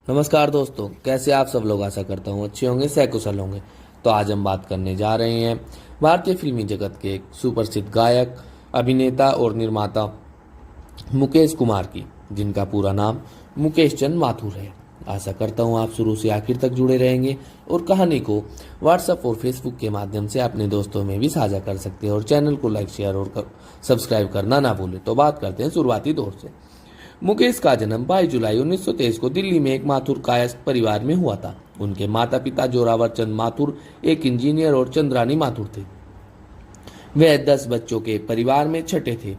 नमस्कार दोस्तों, कैसे आप सब लोग। आशा करता हूँ अच्छे होंगे, सकुशल होंगे। तो आज हम बात करने जा रहे हैं भारतीय फिल्मी जगत के एक सुप्रसिद्ध गायक, अभिनेता और निर्माता मुकेश कुमार की, जिनका पूरा नाम मुकेश चंद माथुर है। आशा करता हूँ आप शुरू से आखिर तक जुड़े रहेंगे और कहानी को व्हाट्सएप और फेसबुक के माध्यम से अपने दोस्तों में भी साझा कर सकते हैं और चैनल को लाइक, शेयर और सब्सक्राइब करना ना भूलें। तो बात करते हैं शुरुआती दौर से। मुकेश का जन्म 22 जुलाई 1923 को दिल्ली में एक माथुर कायस्थ परिवार में हुआ था। उनके माता पिता जोरावर चंद माथुर एक इंजीनियर और चंद्रानी माथुर थे। वह 10 बच्चों के परिवार में छठे थे।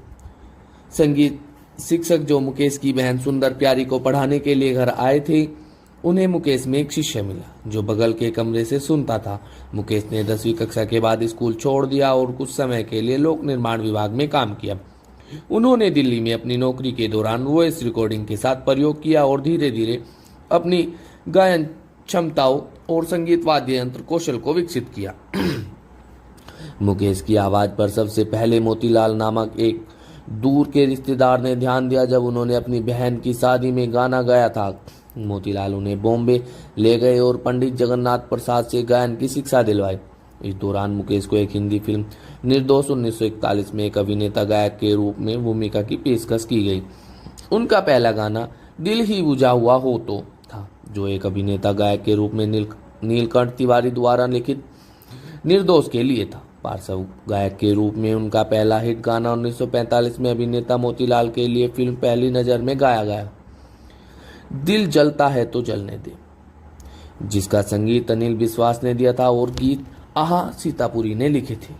संगीत शिक्षक जो मुकेश की बहन सुंदर प्यारी को पढ़ाने के लिए घर आए थे, उन्हें मुकेश में एक शिष्य मिला जो बगल के कमरे से सुनता था। मुकेश ने 10वीं कक्षा के बाद स्कूल छोड़ दिया और कुछ समय के लिए लोक निर्माण विभाग में काम किया। उन्होंने दिल्ली में अपनी नौकरी के दौरान वॉइस रिकॉर्डिंग के साथ प्रयोग किया और धीरे धीरे अपनी गायन क्षमताओं और संगीत वाद्य यंत्र कौशल को विकसित किया। मुकेश की आवाज पर सबसे पहले मोतीलाल नामक एक दूर के रिश्तेदार ने ध्यान दिया जब उन्होंने अपनी बहन की शादी में गाना गाया था। मोतीलाल उन्हें बॉम्बे ले गए और पंडित जगन्नाथ प्रसाद से गायन की शिक्षा दिलवाई। इस दौरान मुकेश को एक हिंदी फिल्म निर्दोष 1941 में एक अभिनेता गायक के रूप में भूमिका की पेशकश की गई। उनका पहला गाना दिल ही बुझा हुआ हो तो था, जो एक अभिनेता गायक के रूप में नीलकंठ तिवारी द्वारा लिखित निर्दोष के लिए था। पार्श्व गायक के रूप में उनका पहला हिट गाना 1945 में अभिनेता मोतीलाल के लिए फिल्म पहली नजर में गाया गया, दिल जलता है तो जलने दे, जिसका संगीत अनिल विश्वास ने दिया था और गीत आहा सीतापुरी ने लिखे थे।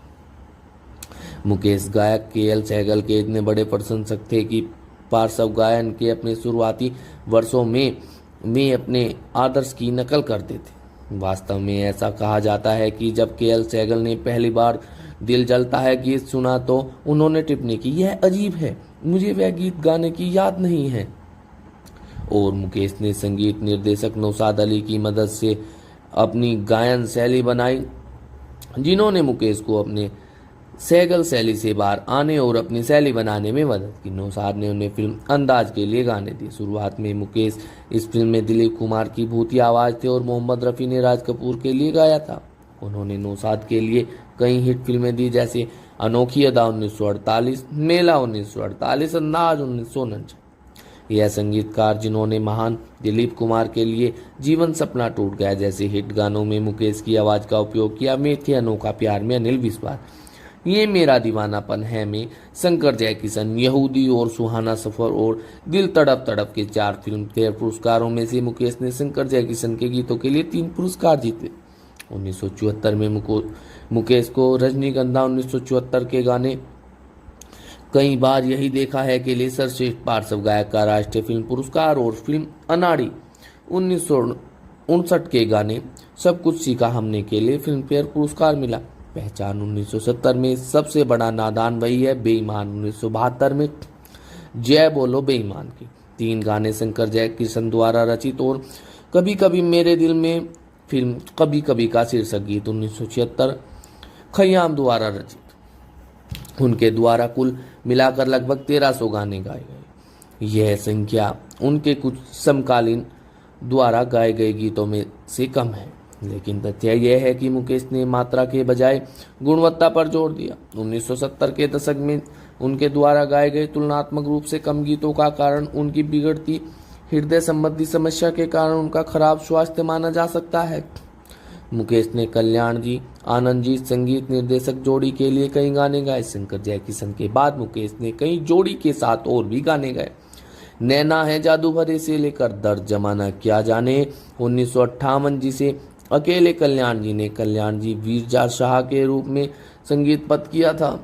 मुकेश गायक के सहगल के इतने बड़े प्रशंसक थे कि पार्श्व गायन के अपने शुरुआती वर्षों में अपने आदर्श की नकल करते थे। वास्तव में ऐसा कहा जाता है कि जब के सहगल ने पहली बार दिल जलता है गीत सुना तो उन्होंने टिप्पणी की, यह अजीब है, मुझे वह गीत गाने की याद नहीं है। और मुकेश ने संगीत निर्देशक नौशाद अली की मदद से अपनी गायन शैली बनाई, जिन्होंने मुकेश को अपने सहगल शैली से बाहर आने और अपनी शैली बनाने में मदद की। नौशाद ने उन्हें फिल्म अंदाज के लिए गाने दिए। शुरुआत में मुकेश इस फिल्म में दिलीप कुमार की भूतिया आवाज थे और मोहम्मद रफ़ी ने राज कपूर के लिए गाया था। उन्होंने नौशाद के लिए कई हिट फिल्में दी, जैसे अनोखी अदा 1948, मेला 1948, अंदाज 1949। यह संगीतकार जिन्होंने महान दिलीप कुमार के लिए जीवन सपना टूट गया जैसे हिट गानों में मुकेश की आवाज का उपयोग किया। मैं थे अनोखा प्यार में अनिल विश्वास, ये मेरा दीवानापन है में शंकर जयकिशन, यहूदी और सुहाना सफर और दिल तड़प तड़प के 4 फिल्म फेयर पुरस्कारों में से मुकेश ने शंकर जयकिशन के गीतों के लिए 3 पुरस्कार जीते। 1974 में मुकेश को रजनीगंधा 1974 के गाने कई बार यही देखा है के लिए सर्वश्रेष्ठ पार्श्व गायक का राष्ट्रीय फिल्म पुरस्कार और फिल्म अनाड़ी 1959 के गाने सब कुछ सीखा हमने के लिए फिल्म फेयर पुरस्कार मिला। पहचान 1970 में सबसे बड़ा नादान वही है, बेईमान 1972 में जय बोलो बेईमान की 3 गाने शंकर जयकिशन द्वारा रचित और कभी कभी मेरे दिल में फिल्म कभी कभी का शीर्षक गीत 1976 खयाम द्वारा रचित। उनके द्वारा कुल मिलाकर लगभग 1300 गाने गाए गए। यह संख्या उनके कुछ समकालीन द्वारा गाए गए गीतों में से कम है, लेकिन तथ्य यह है कि मुकेश ने मात्रा के बजाय गुणवत्ता पर जोर दिया। 1970 के दशक में उनके द्वारा गाए गए तुलनात्मक रूप से कम गीतों का कारण उनकी बिगड़ती हृदय संबंधी समस्या के कारण उनका खराब स्वास्थ्य माना जा सकता है। मुकेश ने कल्याण जी, आनंद जी संगीत निर्देशक जोड़ी के लिए कई गाने गाए। शंकर जयकिशन के बाद मुकेश ने कई जोड़ी के साथ और भी गाने गाए। नैना है जादू भरे से लेकर दर्द जमाना क्या जाने 1958, जिसे अकेले कल्याण जी वीर जार शाह के रूप में संगीत पद किया था,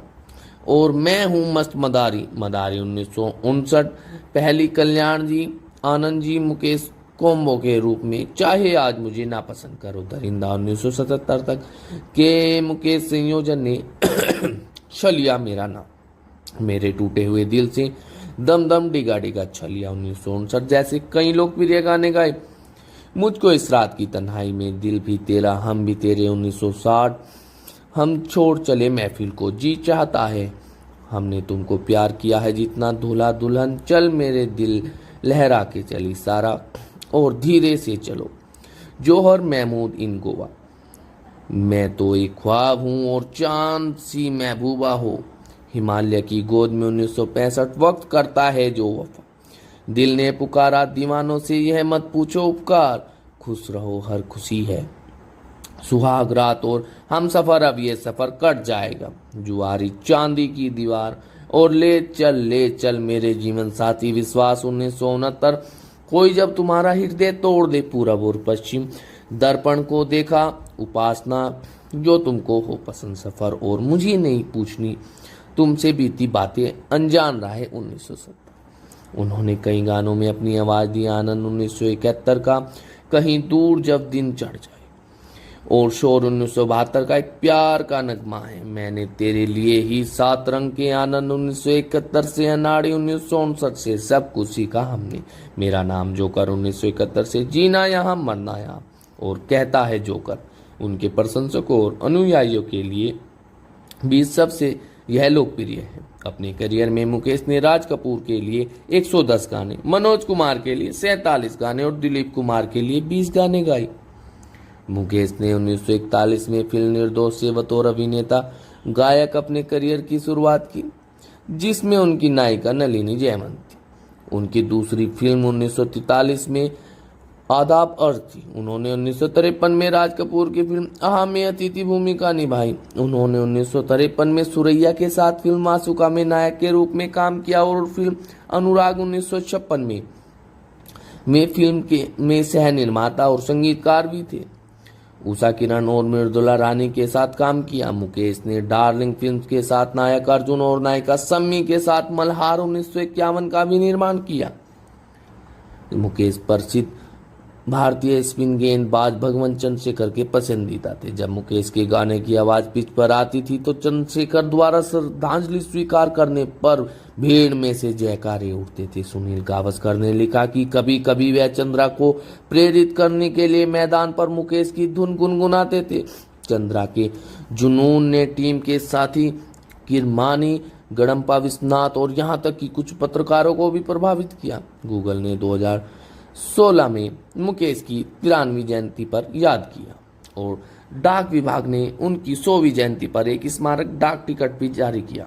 और मैं हूँ मस्त मदारी 1959, पहली कल्याण जी आनंद जी मुकेश कॉम्बो के रूप में चाहे आज मुझे नापसंद करो दरिंदा 1977 तक के मुकेश संयोजन ने छलिया मेरा नाम, मेरे टूटे हुए दिल से, दम दम डिगा डिगा छलिया 1959 जैसे कई लोकप्रिय गाने गाए। मुझको इस रात की तन्हाई में, दिल भी तेरा हम भी तेरे 1960, हम छोड़ चले महफिल को, जी चाहता है, हमने तुमको प्यार किया है जितना, दूल्हा दुल्हन चल मेरे दिल लहरा के चली सारा, और धीरे से चलो। जौहर महमूद इन गोवा। मैं तो एक ख्वाब हूँ और चांद सी महबूबा हो। हिमालय की गोद में 1965 वक्त करता है जो वफा। दिल ने पुकारा दीवानों से यह मत पूछो उपकार। खुश रहो हर खुशी है सुहाग रात और हम सफर अब ये सफर कट जाएगा। जुआरी चांदी की दीवार और ले चल मेरे जीवन साथी विश्वास 1969। कोई जब तुम्हारा हृदय तोड़ दे पूरब और पश्चिम। दर्पण को देखा उपासना जो तुमको हो पसंद सफर और मुझे नहीं पूछनी तुमसे बीती बातें अनजान रहा है 1970। उन्होंने कई गानों में अपनी आवाज दी आनंद 1971 का कहीं दूर जब दिन चढ़ जाए और शोर 1972 का एक प्यार का नगमा है। मैंने तेरे लिए ही 7 रंग के आनंद 1971 से अनाड़ी 1969 से सब कुछ सीखा हमने। मेरा नाम जोकर 1971 से जीना यहाँ मरना यहाँ और कहता है जोकर। उनके प्रशंसकों और अनुयायियों के लिए भी सबसे यह लोकप्रिय है। अपने करियर में मुकेश ने राज कपूर के लिए 110 गाने, मनोज कुमार के लिए 47 गाने और दिलीप कुमार के लिए 20 गाने गाए। मुकेश ने 1941 में फिल्म निर्दोष से बतौर अभिनेता गायक अपने करियर की शुरुआत की, जिसमें उनकी नायिका नलिनी जयवंत थी। उनकी दूसरी फिल्म 1943 में आदाब अर्ज थी। उन्होंने 1953 में राज कपूर की फिल्म आहा में अतिथि भूमिका निभाई। उन्होंने 1953 में सुरैया के साथ फिल्म मासूका में नायक के रूप में काम किया और फिल्म अनुराग 1956 में फिल्म में सह निर्माता और संगीतकार भी थे। उषा किरण और मृदुला रानी के साथ काम किया। मुकेश ने डार्लिंग फिल्म्स के साथ नायक अर्जुन और नायिका सम्मी के साथ मल्हार 1951 का भी निर्माण किया। मुकेश प्रसिद्ध भारतीय स्पिन गेंदबाज भगवंत चंद्रशेखर के पसंदीदा थे। जब मुकेश के गाने की आवाज पिच पर आती थी तो चंद्रशेखर द्वारा श्रद्धांजलि स्वीकार करने पर भीड़ में से जयकारे उठते थे। सुनील गावस्कर ने लिखा कि कभी कभी वह चंद्रा को प्रेरित करने के लिए मैदान पर मुकेश की धुन गुनगुनाते थे। चंद्रा के जुनून ने टीम के साथी किरमानी, गड़म्पा विश्वनाथ और यहां तक कि कुछ पत्रकारों को भी प्रभावित किया। गूगल ने 2016 में मुकेश की 93वीं जयंती पर याद किया और डाक विभाग ने उनकी 100वीं जयंती पर एक स्मारक डाक टिकट भी जारी किया।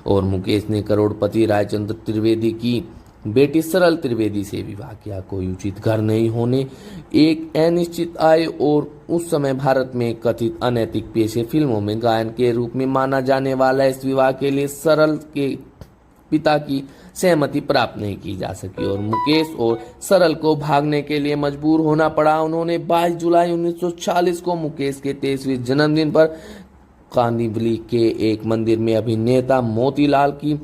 और मुकेश ने करोड़पति रायचंद्र त्रिवेदी की बेटी सरल त्रिवेदी से विवाह किया। कोई उचित घर नहीं होने, एक अनिश्चित आय और उस समय भारत में कथित अनैतिक पेशे फिल्मों में गायन के रूप में माना जाने वाला इस विवाह के लिए सरल के पिता की सहमति प्राप्त नहीं की जा सकी और मुकेश और सरल को भागने के लिए मजबूर होना पड़ा। उन्होंने 22 जुलाई 1940 को मुकेश के 23वें जन्मदिन पर कांदिवली के एक मंदिर में अभिनेता मोतीलाल की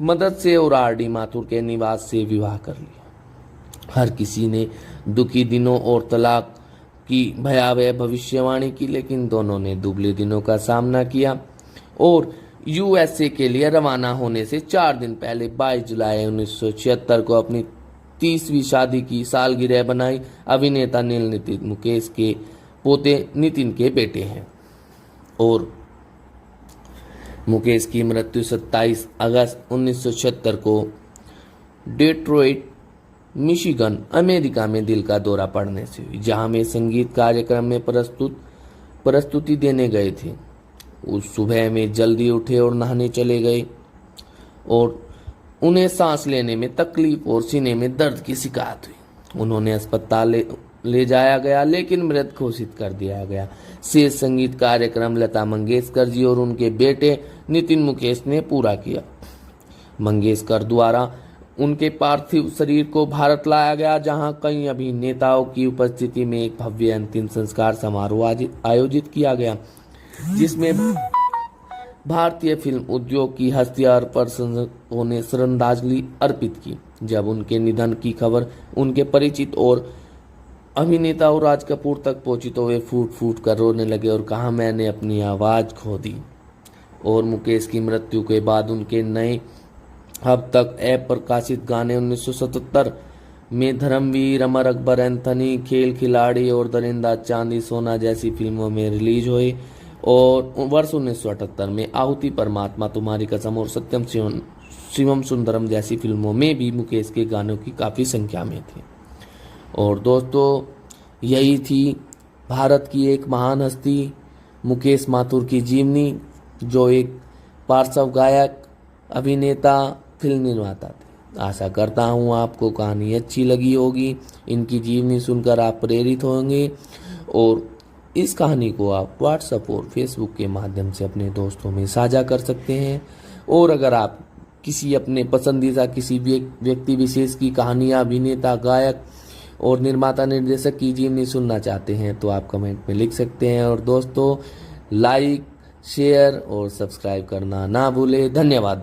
मदद से और आर.डी. माथुर के निवास से विवाह कर लिया। हर किसी ने दुखी दिनों और तलाक की भयावह भविष्यवाणी की, लेकिन दोनों ने दुबले दिनों का सामना किया और यूएसए के लिए रवाना होने से 4 दिन पहले 22 जुलाई 1976 को अपनी 30वीं शादी की सालगिरह बनाई। अभिनेता नील नितिन मुकेश के पोते नितिन के बेटे हैं और मुकेश की मृत्यु 27 अगस्त 1976 को डेट्रॉइट मिशिगन अमेरिका में दिल का दौरा पड़ने से हुई, जहां वे संगीत कार्यक्रम में प्रस्तुति देने गए थे। उस सुबह में जल्दी उठे और नहाने चले गए और उन्हें सांस लेने में तकलीफ और सीने में दर्द की शिकायत हुई। उन्होंने अस्पताल ले जाया गया लेकिन मृत घोषित कर दिया गया। शेष संगीत कार्यक्रम लता मंगेशकर जी और उनके बेटे नितिन मुकेश ने पूरा किया। मंगेशकर द्वारा उनके पार्थिव शरीर को भारत लाया गया, जहां कई अभिनेताओं की उपस्थिति में एक भव्य अंतिम संस्कार समारोह आयोजित किया गया, जिसमें भारतीय फिल्म उद्योग की हस्तियां और प्रशंसकों ने श्रद्धांजलि अर्पित की। जब उनके निधन की खबर उनके परिचित और अभिनेता और राज कपूर तक पहुंची तो वे फूट फूट कर रोने लगे और कहा, मैंने अपनी आवाज खो दी। और मुकेश की मृत्यु के बाद उनके नए अब तक अप्रकाशित गाने 1977 में धर्मवीर, अमर अकबर एंथनी, खेल खिलाड़ी और दरिंदा चांदी सोना जैसी फिल्मों में रिलीज हुए और वर्ष 1978 में आहुति, परमात्मा, तुम्हारी कसम और सत्यम शिवम सुंदरम जैसी फिल्मों में भी मुकेश के गानों की काफी संख्या में थे। और दोस्तों, यही थी भारत की एक महान हस्ती मुकेश माथुर की जीवनी, जो एक पार्श्व गायक, अभिनेता, फिल्म निर्माता थे। आशा करता हूँ आपको कहानी अच्छी लगी होगी, इनकी जीवनी सुनकर आप प्रेरित होंगे और इस कहानी को आप व्हाट्सएप और फेसबुक के माध्यम से अपने दोस्तों में साझा कर सकते हैं। और अगर आप किसी अपने पसंदीदा किसी व्यक्ति विशेष की कहानियाँ, अभिनेता, गायक और निर्माता निर्देशक की जीवनी सुनना चाहते हैं तो आप कमेंट में लिख सकते हैं। और दोस्तों, लाइक, शेयर और सब्सक्राइब करना ना भूलें। धन्यवाद।